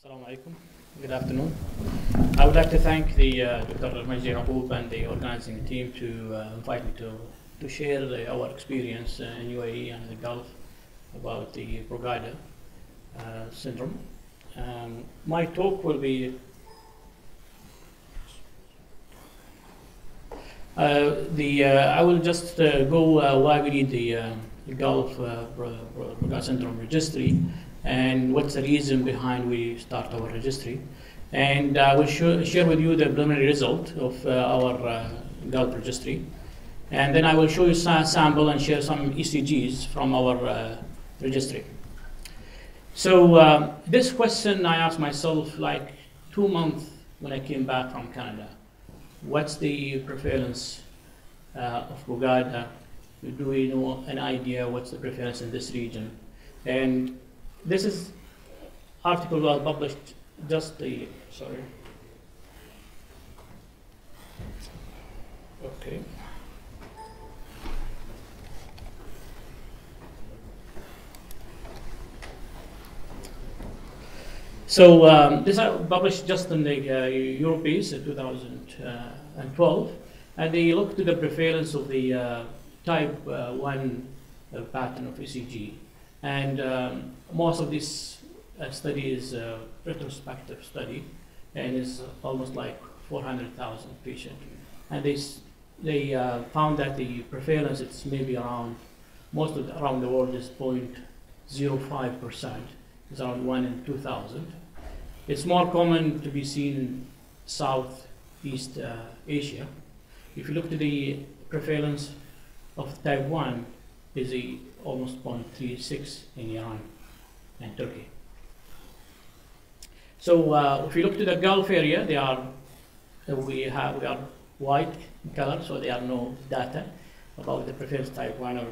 Assalamu alaikum. Good afternoon. I would like to thank the Dr. Majdi Rahoub and the organizing team to invite me to share our experience in UAE and the Gulf about the Brugada syndrome. My talk will be I will just go why we need the Gulf Brugada syndrome registry and what's the reason behind we start our registry. And I will share with you the preliminary result of our Gulf registry. And then I will show you a sample and share some ECGs from our registry. So this question I asked myself like 2 months when I came back from Canada. What's the prevalence of Brugada? Do we know an idea what's the prevalence in this region? And this is article was published just the, sorry. Okay. So this I published just in the Europeans in 2012, and they looked at the prevalence of the type 1 pattern of ECG. And most of this study is a retrospective study, and is almost like 400,000 patients. And they found that the prevalence it's maybe around, most of around the world is 0.05%. It's around 1 in 2,000. It's more common to be seen in Southeast Asia. If you look at the prevalence of type 1, is almost 0.36 in Iran and Turkey. So if you look to the Gulf area, we are white in color, so there are no data about the prevalence type 1 or.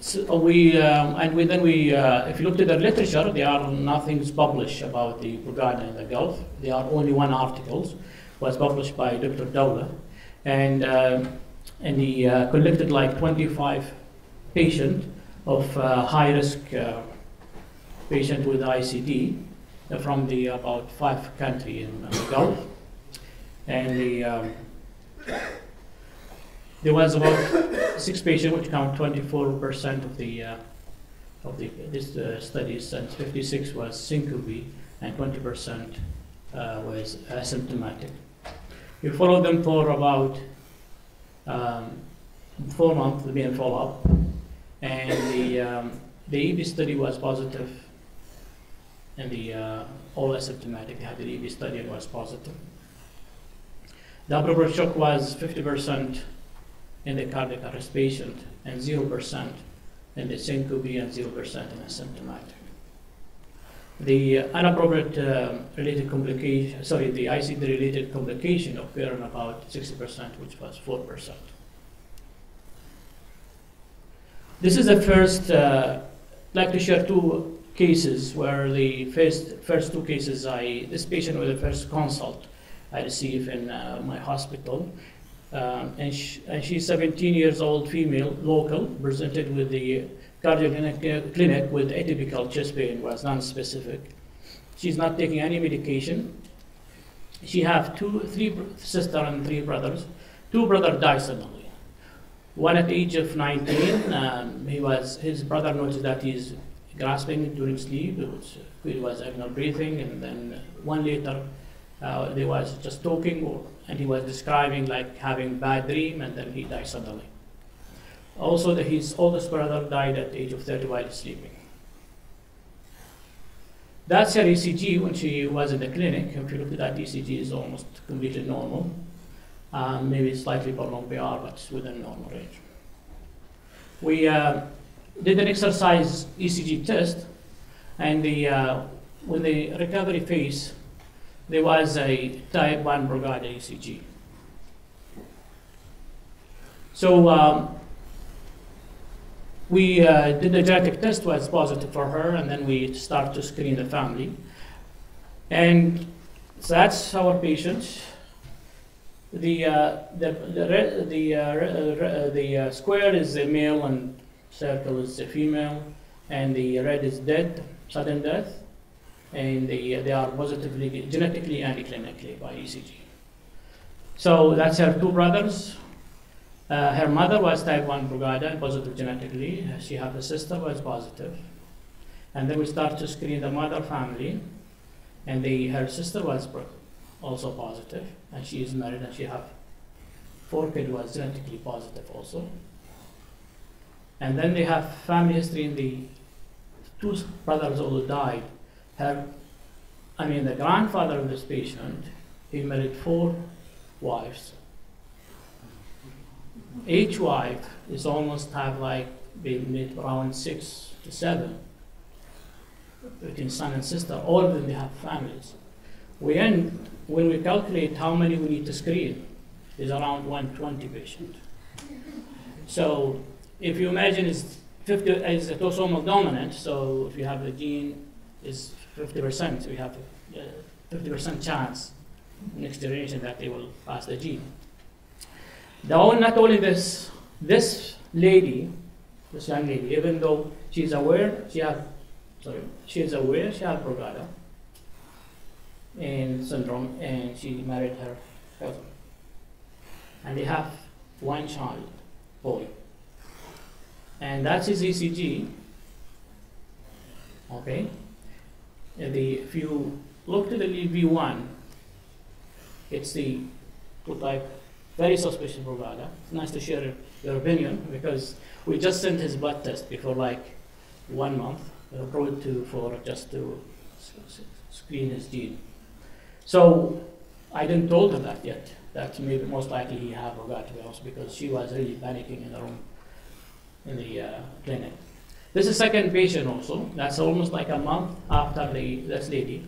So if you look at the literature, there are nothing's published about the Brugada in the Gulf. There are only one article was published by Dr. Dawla, and he collected like 25 patients of high-risk patient with ICD from the about 5 countries in the Gulf, and there was about 6 patients, which count 24% of this studies, and 56 was syncope, and 20% was asymptomatic. We followed them for about 4 months, the main follow-up, and the EB study was positive, and the all asymptomatic. They had the EB study and was positive. The upper shock was 50% in the cardiac arrest patient, and 0% in the syncope, and 0% in asymptomatic. The inappropriate related complication, the ICD related complication occurred in about 60%, which was 4%. This is the first, I'd like to share 2 cases where the first 2 cases, this patient was the first consult I received in my hospital. And she's 17 years old, female, local, presented with the cardiac clinic with atypical chest pain, was non-specific. She's not taking any medication. She have 3 sisters and 3 brothers. 2 brothers died suddenly. One at the age of 19, his brother noticed that he's gasping during sleep. It was abnormal breathing, and then one later, they was just talking, and he was describing like having bad dream, and then he died suddenly. Also, his oldest brother died at the age of 30 while sleeping. That's her ECG when she was in the clinic. If you look at that, ECG is almost completely normal. Maybe slightly below PR, but it's within normal range. We did an exercise ECG test, and when the recovery phase, there was a type 1 Brugada ECG. So we did the genetic test, was positive for her, and then we start to screen the family. And so that's our patient. The square is the male and circle is the female. and the red is dead, sudden death, and they are positively, genetically and clinically by ECG. So that's her two brothers. Her mother was type 1 Brugada, positive genetically. She had a sister who was positive. And then we start to screen the mother family, and her sister was also positive, and she is married, and she have 4 kids who was genetically positive also. And then they have family history in the 2 brothers who died. The grandfather of this patient, he married 4 wives. Each wife is almost have like been around 6 to 7 between son and sister. All of them, they have families. When we calculate how many we need to screen, is around 120 patients. So if you imagine it's 50 is autosomal dominant, so if you have the gene is 50%, so you have a 50% chance next generation that they will pass the gene. Not only this young lady, even though she's aware she has Brugada and syndrome, and she married her cousin. And they have 1 child, boy. And that's his ECG. Okay. If you look to the V1, it's the type, very suspicious Brugada. It's nice to share your opinion, because we just sent his blood test before like 1 month, just to screen his gene. So I didn't told her that yet. That maybe most likely he have Brugada, to be honest, because she was really panicking in the room in the clinic. This is second patient also. That's almost like a month after this lady.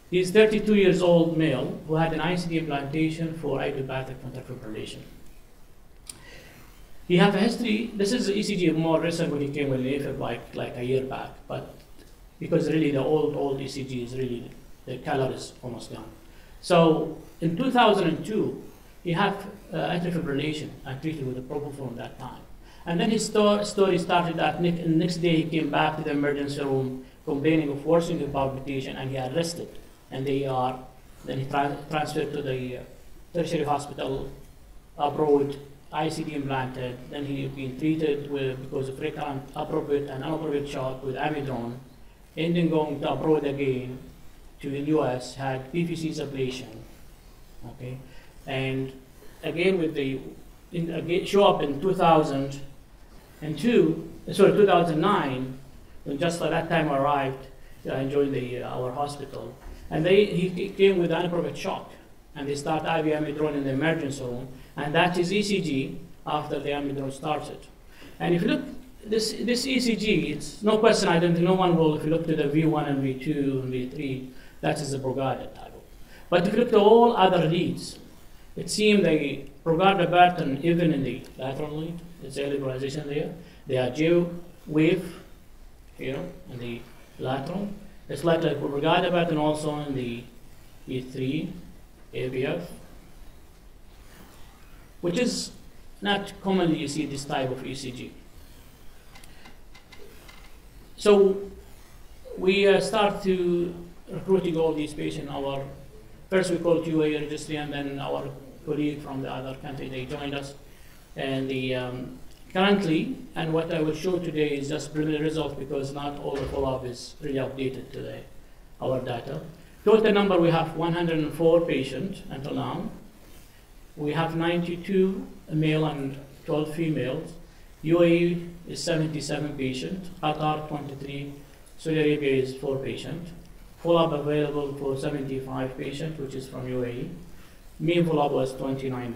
He's 32 years old male who had an ICD implantation for idiopathic frontal fibrillation. He have a history. This is ECG more recent when he came with AFib like a year back, but because really the old ECG is really, the color is almost gone. So in 2002, he had atrial fibrillation and treated with a propofol at that time. And then his story started that next day he came back to the emergency room complaining of worsening palpitation, and he arrested. And then he transferred to the tertiary hospital abroad, ICD implanted. Then he been treated because of recurrent appropriate and inappropriate shock with amidrone, and then going to abroad again to the US, had PVC's ablation. Okay, and again show up in 2009, when just at that time arrived and joined our hospital. And he came with inappropriate shock, and they start IV amidrone in the emergency room, and that is ECG after the amidrone started. And if you look, this ECG, it's no question, I don't think no one will, if you look to the V1 and V2 and V3, that is a Brugada type. But if you look to all other leads, it seems the Brugada pattern, even in the lateral lead, it's a liberalization there. They are J-wave here in the lateral. It's like Brugada pattern also in the E3, ABF, which is not commonly you see this type of ECG. So we start to recruiting all these patients. First we called UAE Registry, and then our colleague from the other country, they joined us. And currently, and what I will show today is just preliminary results, because not all the follow-up is really updated to our data. Total number, we have 104 patients until now. We have 92 male and 12 females. UAE is 77 patients, Qatar 23, Saudi Arabia is 4 patients. Follow-up available for 75 patients, which is from UAE. Mean follow-up was 29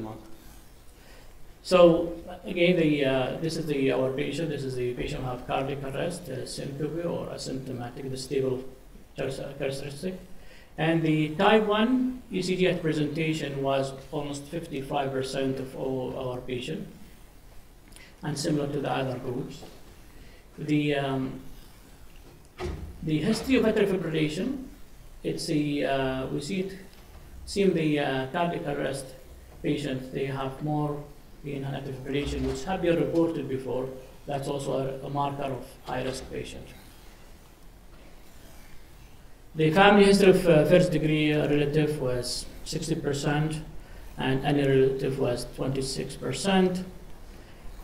months. So again, this is our patient. This is the patient who have cardiac arrest, syncope or asymptomatic, the stable characteristic. And the type 1 ECG at presentation was almost 55% of all our patients, and similar to the other groups. The history of atrial fibrillation, we see the cardiac arrest patients, they have more in atrial fibrillation, which have been reported before, That's also a marker of high-risk patient. The family history of first-degree relative was 60%, and any relative was 26%.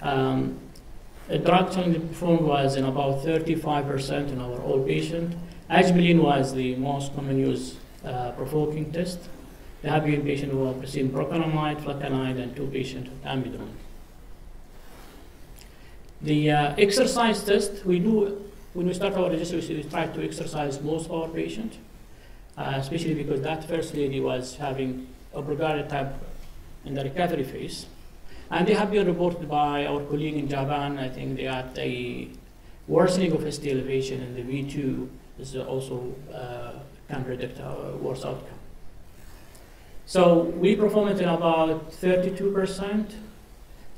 A drug challenge performed was in about 35% in our all patient. Agibilin was the most common use provoking test. There have been patients who have received procainamide, flecainide, and 2 patients with amiodarone. The exercise test, we do, when we start our registry, we try to exercise most of our patients, especially because that first lady was having a Brugada type in the recovery phase. And they have been reported by our colleague in Japan. I think they had a worsening of ST elevation in the V2. This also can predict a worse outcome. So we perform it in about 32%.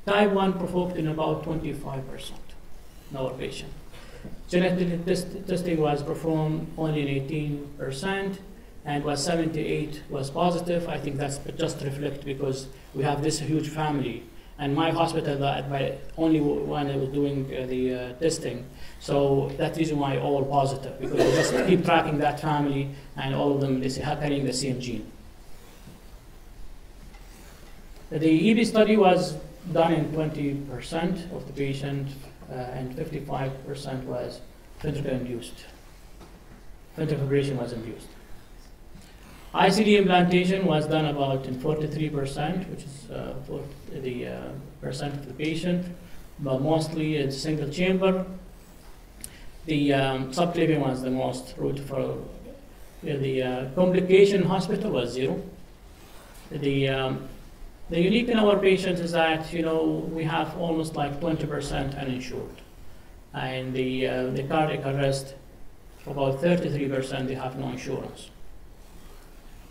Type 1 provoked in about 25% in our patient. Genetic testing was performed only in 18%, and was 78 was positive. I think that's just reflect because we have this huge family. And my hospital, my only one that was doing the testing. So that's the reason why all positive, because we just keep tracking that family, and all of them is carrying the same gene. The EB study was done in 20% of the patient, and 55% was ventricle-induced. Ventricle fibrillation was induced. ICD implantation was done about in 43%, which is for the percent of the patient, but mostly it's single chamber. The subclavian was the most route for the complication hospital was 0. The unique in our patients is that we have almost like 20% uninsured, and the cardiac arrest about 33% they have no insurance.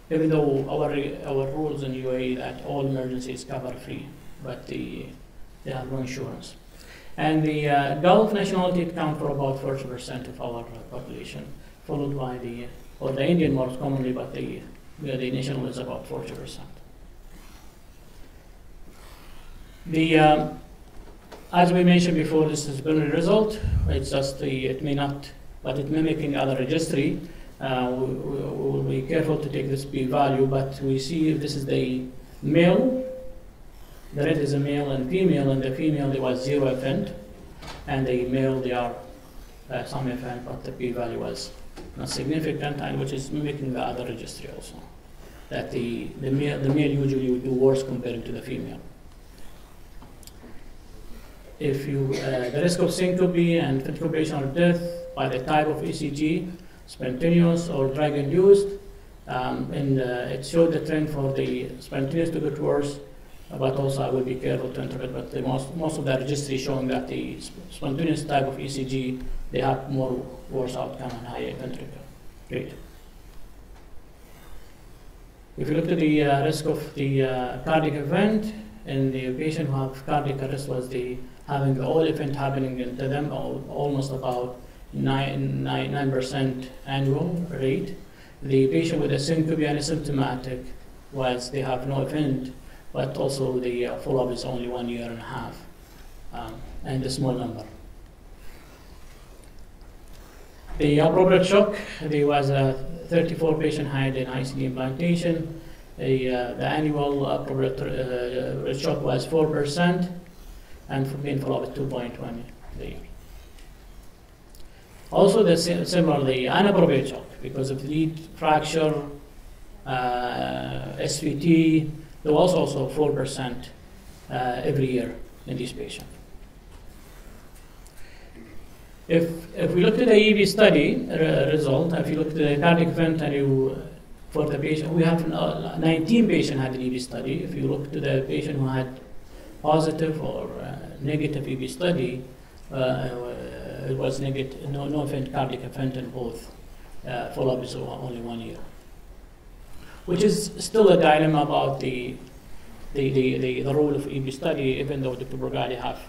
Even though our rules in UAE that all emergencies cover free, but they have no insurance. And the Gulf nationality account for about 40% of our population, followed by the Indian most commonly, but the national is about 40%. As we mentioned before, this is binary result. It's just it may not, but it's mimicking other registry. We will be careful to take this p-value, but we see if this is the male, the red is a male and female, and the female there was 0 event, and the male they are some event, but the p-value was not significant, and which is mimicking the other registry also. That the male usually would do worse compared to the female. If you the risk of syncope and ventricular fibrillation or death by the type of ECG, spontaneous or drug-induced, and it showed the trend for the spontaneous to get worse, but also I will be careful to interpret, but most of the registry showing that the spontaneous type of ECG, they have more worse outcome and higher ventricular rate. If you look at the risk of the cardiac event, in the patient who have cardiac arrest was having the all event happening to them, almost about 9% annual rate. The patient with a syncope and asymptomatic was they have no event, but also the follow-up is only 1.5 years, and a small number. The appropriate shock, there was a 34 patient had an ICD implantation. The annual appropriate shock was 4%, and for mean follow-up is 2.1. Also, similarly, inappropriate shock because of lead fracture, SVT. There was also 4% every year in these patients. If we look at the EB study result, if you look at the cardiac event and for the patient, we have 19 patients had an EB study. If you look to the patient who had positive or negative EB study, it was negative, no event, cardiac event in both. Follow-up is only 1 year, which is still a dilemma about the role of EB study, even though Dr. Brugada have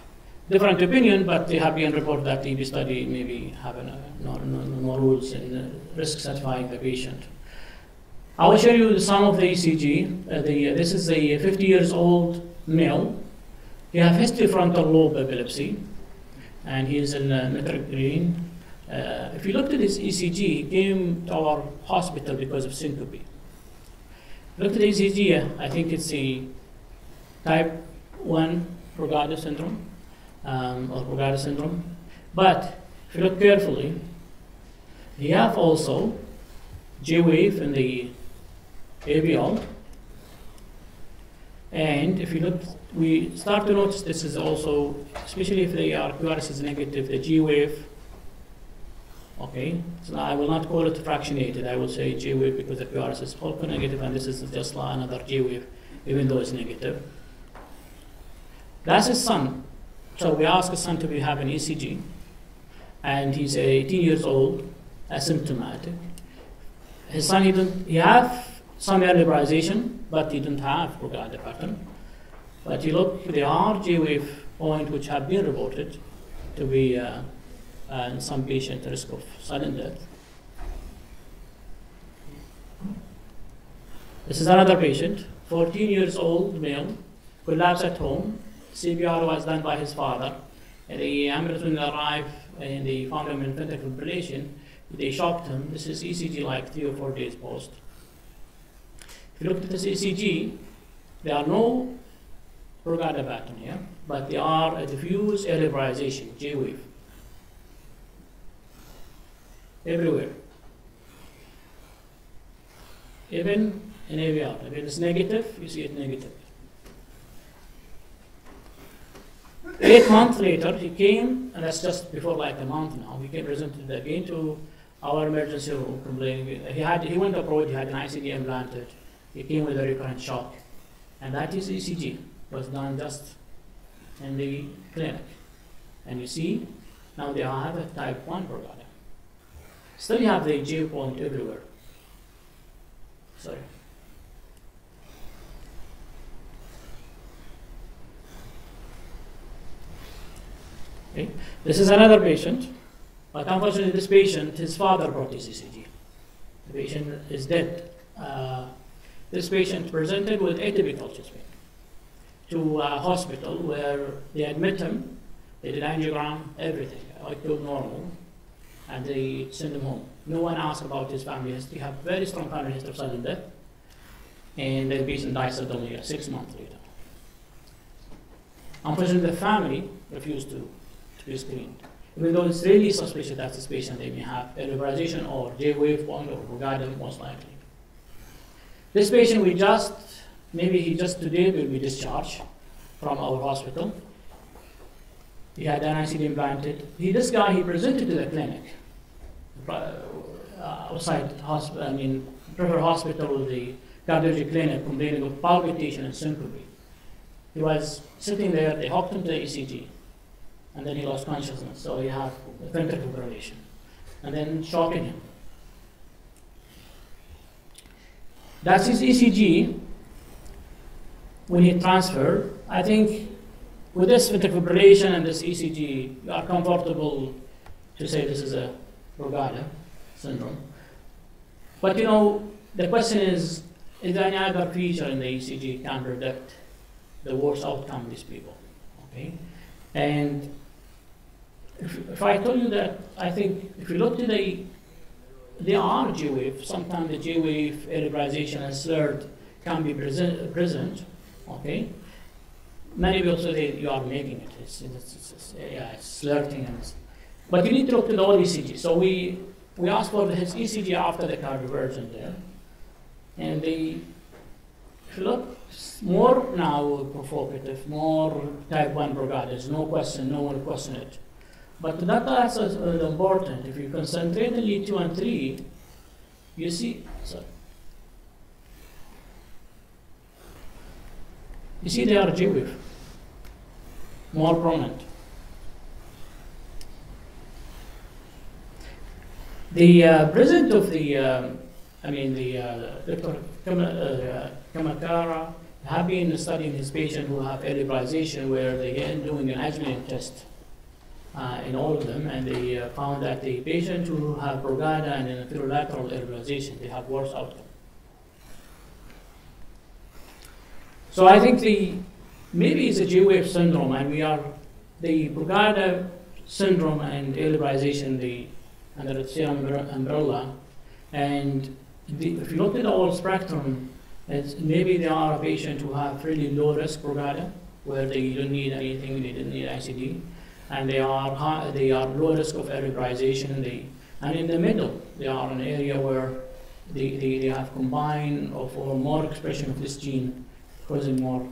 different opinion, but they have been reported that EB study maybe have no rules in risk satisfying the patient. I will show you some of the ECG. This is a 50 years old male. He has history of frontal lobe epilepsy. and he is in Lamotrigine. If you looked at his ECG, he came to our hospital because of syncope. Looked at the ECG, I think it's a type 1 Brugada syndrome, or Brugada syndrome. But if you look carefully, you have also J-wave in the ABL. And if you look, we start to notice this is also, especially if the QRS is negative, the G-wave. Okay, so I will not call it fractionated. I will say J-wave because the QRS is also negative, and this is just another J-wave, even though it's negative. That's his son. So we ask his son to have an ECG, and he's 18 years old, asymptomatic. His son, he have some early liberalization, but he didn't have Brugada pattern. But you look, there are J-wave points which have been reported to be in some patient risk of sudden death. This is another patient, 14 years old male, collapsed at home. CPR was done by his father. And the ambulance when they arrived and they found him in ventricular fibrillation, they shocked him. This is ECG like 3 or 4 days post. If you look at this ECG, there are no Brugada pattern here, but there are a diffuse early liberalization, J-wave. Everywhere. Even in AVR. If it's negative, you see it negative. 8 months later, he came, and that's just before like a month now, he came presented again to our emergency room complaining. He went abroad, he had an ICD implanted, he came with a recurrent shock. And that is ECG, was done just in the clinic. And you see, now they have a type 1 Brugada. Still you have the J point everywhere. Sorry. Okay. This is another patient, but unfortunately this patient, his father brought his ECG. The patient is dead. This patient presented with atypical chest pain to a hospital where they admit him, they did angiogram, everything, like normal, and they send him home. No one asked about his family history. He had very strong family history of sudden death, and the patient died suddenly 6 months later. Unfortunately, the family refused to be screened. Even though it's really suspicious that this patient they may have a liberalization or J-wave point or Brugada most likely. This patient maybe he just today will be discharged from our hospital. He had an ICD implanted. This guy, he presented to the clinic, outside hospital, River Hospital, the cardiology clinic, complaining of palpitation and syncope. He was sitting there, they hooked him to the ECG, and then he lost consciousness, so he had ventricular fibrillation, and then shocking him. That's his ECG when he transferred. I think with this ventricular fibrillation and this ECG, you are comfortable to say this is a Brugada syndrome. But the question is there any other feature in the ECG can predict the worst outcome of these people? Okay, and if I told you that, I think if you look to there are J-wave. Sometimes the J-wave liberalization and slurred can be present. Okay, many people say you are making it. It's slurting, but you need to look to the whole ECG. So we asked for his ECG after the cardioversion there, and if you look more now provocative, more type 1 Brugada. There's no question, no one will question it. But that's important. If you concentrate on lead 2 and 3, you see, they are J-wave, more prominent. The president of Dr. Kamakara have been studying his patient who have liberalization, where they are doing an adjuvant test in all of them, and they found that the patient who have Brugada and an inferiolateral liberalization, they have worse outcome. So I think maybe it's a J-wave syndrome, and the Brugada syndrome and epilepsy under the same umbrella. And if you look at the whole spectrum, maybe they are a patient who have really low risk Brugada, where they don't need anything, they don't need ICD, and they are low risk of epilepsy, and in the middle, they are an area where they have combined or more expression of this gene, causing more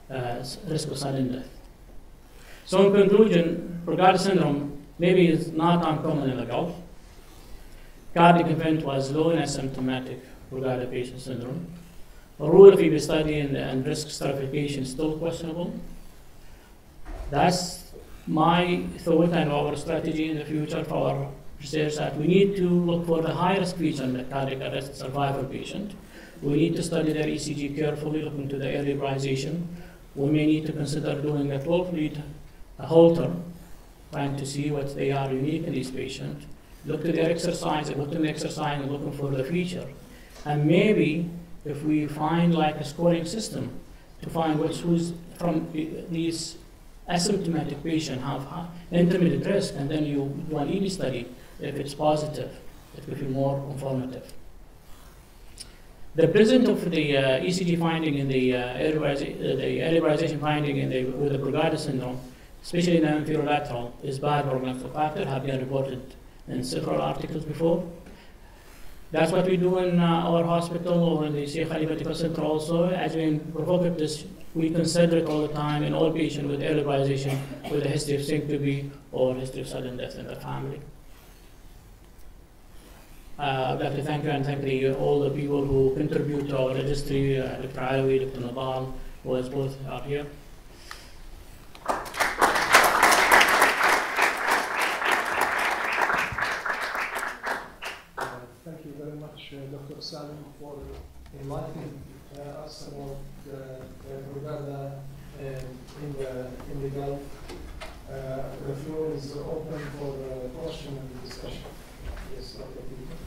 risk of sudden death. So in conclusion, Brugada syndrome maybe is not uncommon in the Gulf. Cardiac event was low in asymptomatic Brugada patient syndrome. A rule of EB study and risk stratification is still questionable. That's my thought and our strategy in the future for our research, that we need to look for the high-risk feature in the cardiac arrest survivor patient. We need to study their ECG carefully, look into the early rebrization. We may need to consider doing a 12-lead Holter, trying to see what they are unique in these patients. Look to their exercise, and looking for the feature. And maybe if we find like a scoring system to find who's from these asymptomatic patients have intermediate risk, and then you do an EB study. If it's positive, it will be more informative. The presence of the ECG finding in the early rebrization finding with the Brugada syndrome, especially in the inferior is bad prognostic factor, have been reported in several articles before. That's what we do in our hospital or in the Sheikh Ali Medical Center also. As we provoke this, we consider it all the time in all patients with early rebrization with a history of syncope or history of sudden death in the family. I'd like to thank you and thank all the people who contribute to our registry, Dr. Alawi, Dr. Nadal, who as both are here. Thank you very much, Dr. Salem, for enlightening us about Brugada in the Gulf. The floor is open for question and discussion. Yes, Dr. Peter.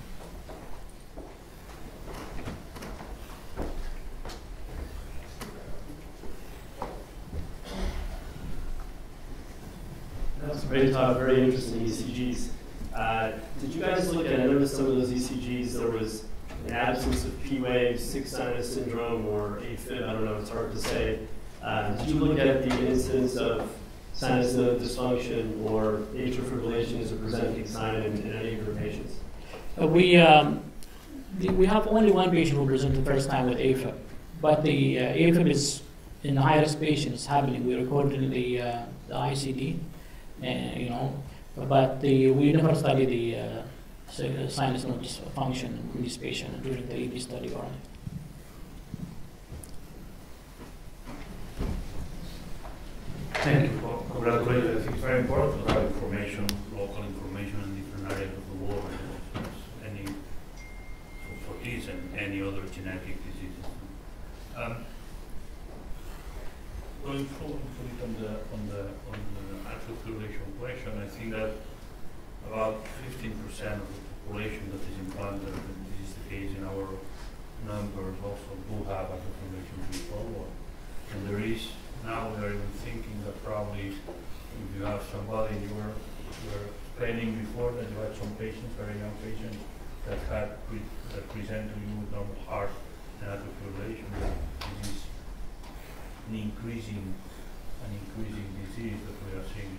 That was a great talk, very interesting ECGs. Did you guys look at, I noticed some of those ECGs, there was an absence of P waves, sick sinus syndrome, or AFib, I don't know, it's hard to say. Did you look at the incidence of sinus node dysfunction or atrial fibrillation as a presenting sign in any of your patients? We have only one patient who presented the first time with AFib, but the AFib is in high-risk patients happening. We recorded in the ICD, but we never studied the sinus node dysfunction in this patient during the EB study. Thank you. Congratulations. I think it's very important to have information, local information in different areas of the world, for this and any other genetic diseases. Going forward on the atrial fibrillation question, I think that about 15% of the population that is implanted, and this is the case in our numbers, also do have atrial fibrillation before. And there is now we are even thinking that probably if you have somebody you were explaining before that you had some patients, very young patients, that present to you with normal heart and atrial fibrillation, this is an increasing disease that we are seeing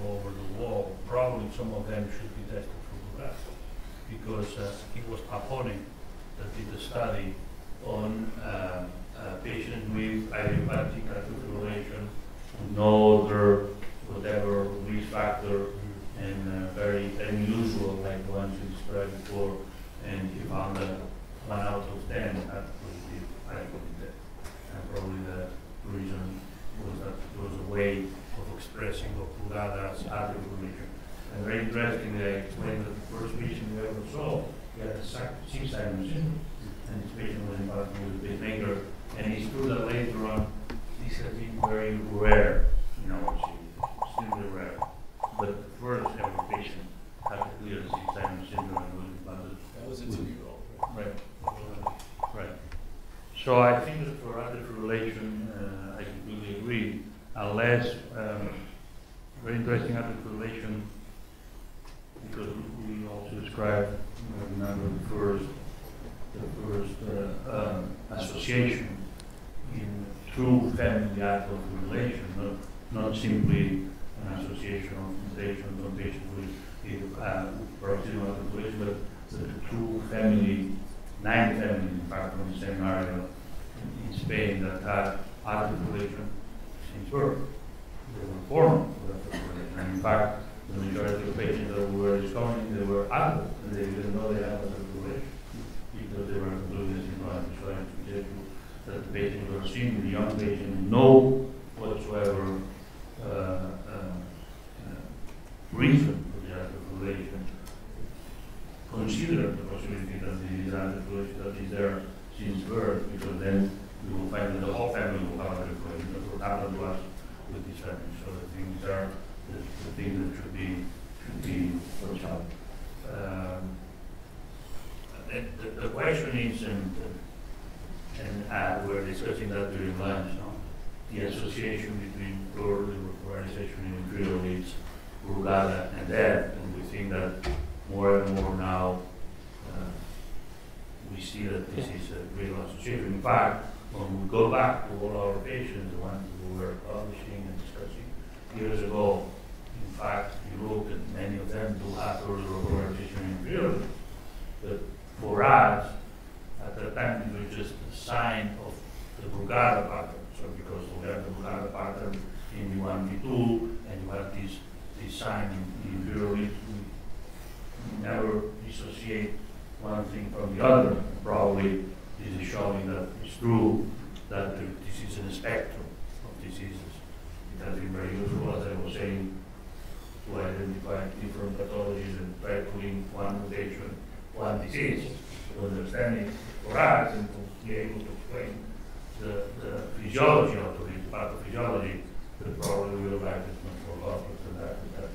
all over the world. Probably some of them should be tested for Brugada, because it was Papone that did the study on patients with idiopathic atrial fibrillation, no other whatever risk factor, and very unusual like the ones we described before, and he found that 1 out of 10 had positive idiopathic death. And probably the reason was that it was a way of expressing of Brugada as atrial fibrillation. And very interestingly, I explained that the first patient we ever saw, he had a 6 Simon syndrome, and this patient was implanted with a pacemaker. And it's true that later on, this has been very rare in our city, extremely rare. But the first ever patient had a clear 6 Simon syndrome and was implanted. That was a 2-year-old. Right. Right. So I think that for atrial fibrillation, I completely agree. Unless very interesting atrial fibrillation described, remember the first association in true family atrial fibrillation, not simply an association of mutations on patients with paroxysmal atrial fibrillation, but the true family, 9 families in fact from the same area in Spain that had atrial fibrillation since birth. They were born with atrial fibrillation, and in fact, the majority of patients that we were discovering, they were adults, and they didn't know they had atrial fibrillation because they were completely asymptomatic. So I suggest you that the patients were seen, the young patients, no whatsoever reason for the atrial fibrillation. Consider the possibility that the atrial fibrillation that is there since birth, because then you will find that the whole family will have atrial fibrillation. That's what happened to us with this family. So the things are the things that should be watched out. The question is, and we're discussing that during lunch, no? The association between early regularization in imperial leads, Brugada, and death, and we think that more and more now we see that this is a real association. In fact, when we go back to all our patients, the ones we were publishing and discussing years ago, in fact, you look at many of them do have early regularization in imperial leads. But for us, at that time, it was just a sign of the Brugada pattern. So because we have the Brugada pattern in the 1B2, and you have this sign in imperial leads, we never dissociate one thing from the other. Probably this is showing that it's true that this is a spectrum of diseases. It has been very useful, as I was saying, to identify different pathologies and try to link one mutation, one disease, to understand it for us and to be able to explain the physiology of the pathophysiology, but probably real life is much more complex than that. That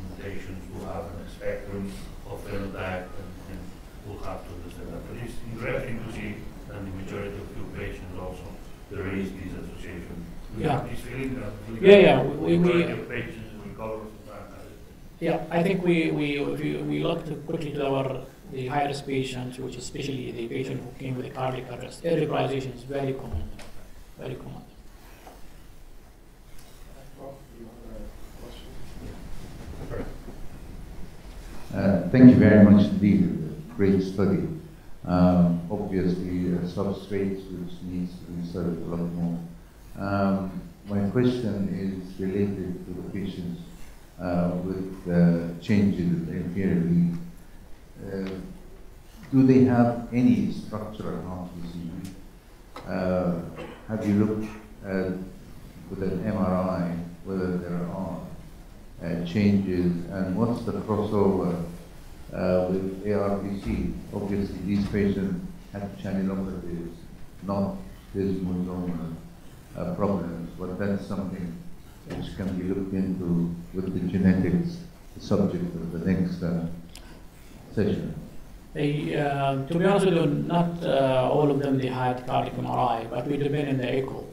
mutations will have a spectrum of phenotype and we'll have to understand that. But it's interesting to see that the majority of your patients also, there is this association. We have this feeling that the majority of patients recover from that. Yeah, I think we looked quickly to the high-risk patients, which is especially the patient who came with a cardiac arrest. Early regularization is very common, very common. Thank you very much indeed. Great study. Obviously, substrates which needs to be studied a lot more. My question is related to the patients with changes in inferior lead. Do they have any structural heart disease? Have you looked at, with an MRI, whether there are changes, and what's the crossover with ARVC? Obviously, these patients have channelopathies, not desmosomal problems, but that's something which can be looked into with the genetics, the subject of the next session. To be honest with you, not all of them they had cardiac MRI, but we depend on the echo.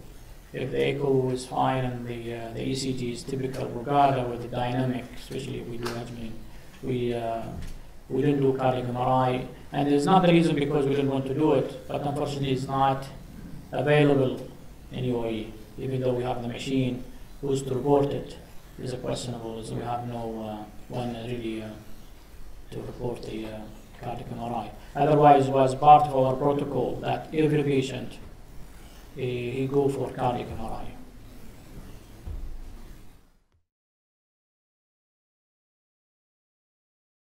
If the echo is fine and the ECG is typical Brugada with the dynamic, especially if we do measurement, we didn't do cardiac MRI, and it's not the reason because we didn't want to do it, but unfortunately it's not available in UAE, even though we have the machine. Who's to report it is questionable, so we have no one really to report the cardiac MRI. Otherwise, it was part of our protocol that every patient he go for cardiac MRI.